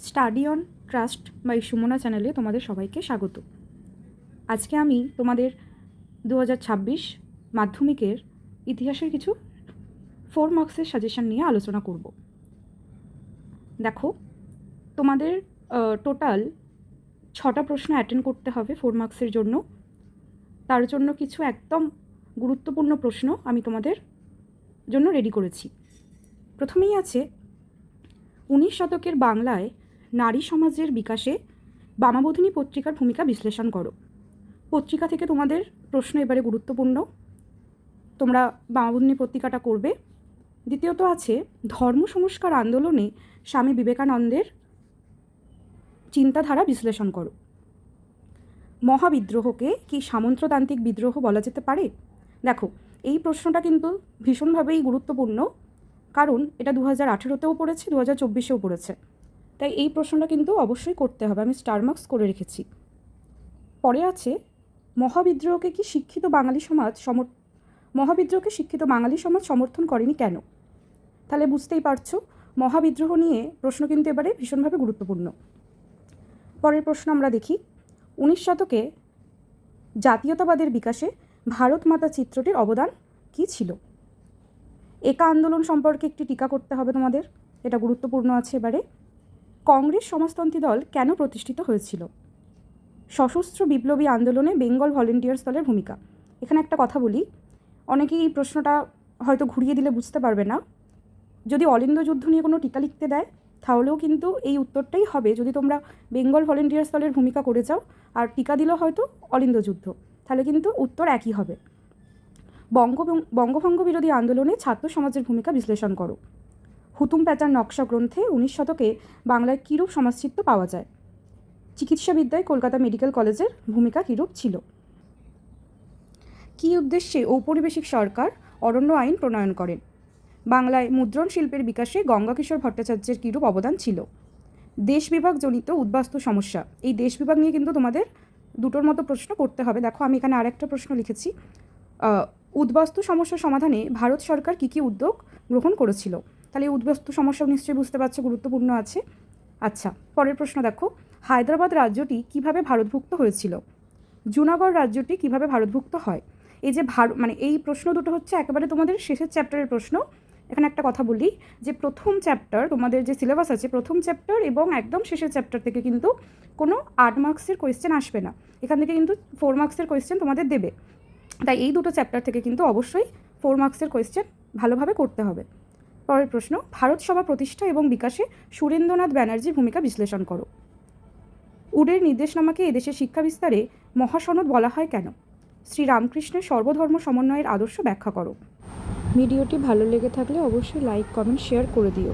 Study on trust by Sumana চ্যানেলে তোমাদের সবাইকে স্বাগত। আজকে আমি তোমাদের 2026 মাধ্যমিকের ইতিহাসের কিছু 4 মার্কসের সাজেশন নিয়ে আলোচনা করব। দেখো, তোমাদের টোটাল 6টা প্রশ্ন অ্যাটেন্ড করতে হবে 4 মার্কসের জন্য। তার জন্য কিছু একদম গুরুত্বপূর্ণ প্রশ্ন আমি তোমাদের জন্য রেডি করেছি। প্রথমেই আছে 19 শতকের বাংলায় নারী সমাজের বিকাশে বামাবোধিনী পত্রিকার ভূমিকা বিশ্লেষণ করো। পত্রিকা থেকে তোমাদের প্রশ্ন এবারে গুরুত্বপূর্ণ, তোমরা বামাবোধিনী পত্রিকাটা করবে। দ্বিতীয়ত আছে ধর্ম সংস্কার আন্দোলনে স্বামী বিবেকানন্দের চিন্তাধারা বিশ্লেষণ করো। মহাবিদ্রোহকে কি সামন্ততান্ত্রিক বিদ্রোহ বলা যেতে পারে? দেখো, এই প্রশ্নটা কিন্তু ভীষণভাবেই গুরুত্বপূর্ণ, কারণ এটা 2018তেও পড়েছে, 2024এও পড়েছে। তাই এই প্রশ্নটা কিন্তু অবশ্যই করতে হবে, আমি স্টার মার্কস করে রেখেছি। পরে আছে মহাবিদ্রোহকে শিক্ষিত বাঙালি সমাজ সমর্থন করেনি কেন? তাহলে বুঝতেই পারছো, মহাবিদ্রোহ নিয়ে প্রশ্ন কিন্তু এবারে ভীষণভাবে গুরুত্বপূর্ণ। পরের প্রশ্ন আমরা দেখি, 19 শতকে জাতীয়তাবাদের বিকাশে ভারত মাতা চিত্রটির অবদান কী ছিল? একা আন্দোলন সম্পর্কে একটি টিকা করতে হবে তোমাদের, এটা গুরুত্বপূর্ণ আছে এবারে। কংগ্রেস সমাজতন্ত্রী দল কেন প্রতিষ্ঠিত হয়েছিল? সশস্ত্র বিপ্লবী আন্দোলনে বেঙ্গল ভলেন্টিয়ার্স দলের ভূমিকা। এখানে একটা কথা বলি, অনেকেই এই প্রশ্নটা হয়তো ঘুরিয়ে দিলে বুঝতে পারবে না। যদি অলিন্দ যুদ্ধ নিয়ে কোনো টিকা লিখতে দেয় তাহলেও কিন্তু এই উত্তরটাই হবে, যদি তোমরা বেঙ্গল ভলেন্টিয়ার্স দলের ভূমিকা করে যাও আর টিকা দিলেও হয়তো অলিন্দ যুদ্ধ, তাহলে কিন্তু উত্তর একই হবে। বঙ্গভঙ্গ বিরোধী আন্দোলনে ছাত্র সমাজের ভূমিকা বিশ্লেষণ করো। হুতুম প্যাঁচার নকশা গ্রন্থে 19 শতকে বাংলায় কীরূপ সমাজচিত্র পাওয়া যায়? চিকিৎসাবিদ্যায় কলকাতা মেডিকেল কলেজের ভূমিকা কীরূপ ছিল? কী উদ্দেশ্যে ঔপনিবেশিক সরকার অরণ্য আইন প্রণয়ন করেন? বাংলায় মুদ্রণ শিল্পের বিকাশে গঙ্গাকিশোর ভট্টাচার্যের কীরূপ অবদান ছিল? দেশ বিভাগজনিত উদ্বাস্তু সমস্যা, এই দেশ বিভাগ নিয়ে কিন্তু তোমাদের দুটোর মতো প্রশ্ন করতে হবে। দেখো, আমি এখানে আরেকটা প্রশ্ন লিখেছি, উদ্বাস্তু সমস্যা সমাধানে ভারত সরকার কী কী উদ্যোগ গ্রহণ করেছিল? তাহলে এই উদ্বাস্তু সমস্যাও নিশ্চয়ই বুঝতে পারছো, গুরুত্বপূর্ণ আছে। আচ্ছা, পরের প্রশ্ন দেখো, হায়দ্রাবাদ রাজ্যটি কিভাবে ভারতভুক্ত হয়েছিল? জুনাগড় রাজ্যটি কিভাবে ভারতভুক্ত হয়? এই যে এই প্রশ্ন দুটো হচ্ছে একেবারে তোমাদের শেষের চ্যাপ্টারের প্রশ্ন। এখানে একটা কথা বলি যে প্রথম চ্যাপ্টার তোমাদের যে সিলেবাস আছে, প্রথম চ্যাপ্টার এবং একদম শেষের চ্যাপ্টার থেকে কিন্তু কোনো 8 মার্কসের কোয়েশ্চেন আসবে না, এখান থেকে কিন্তু 4 মার্কসের কোয়েশ্চেন তোমাদের দেবে। তাই এই দুটো চ্যাপ্টার থেকে কিন্তু অবশ্যই 4 মার্কসের কোয়েশ্চেন ভালোভাবে করতে হবে। পরের প্রশ্ন, ভারত সভা প্রতিষ্ঠা এবং বিকাশে সুরেন্দ্রনাথ ব্যানার্জির ভূমিকা বিশ্লেষণ করো। উডের নির্দেশনামাকে এদেশে শিক্ষা বিস্তারে মহাসনদ বলা হয় কেন? শ্রীরামকৃষ্ণের সর্বধর্ম সমন্বয়ের আদর্শ ব্যাখ্যা করো। ভিডিওটি ভালো লেগে থাকলে অবশ্যই লাইক, কমেন্ট, শেয়ার করে দিও।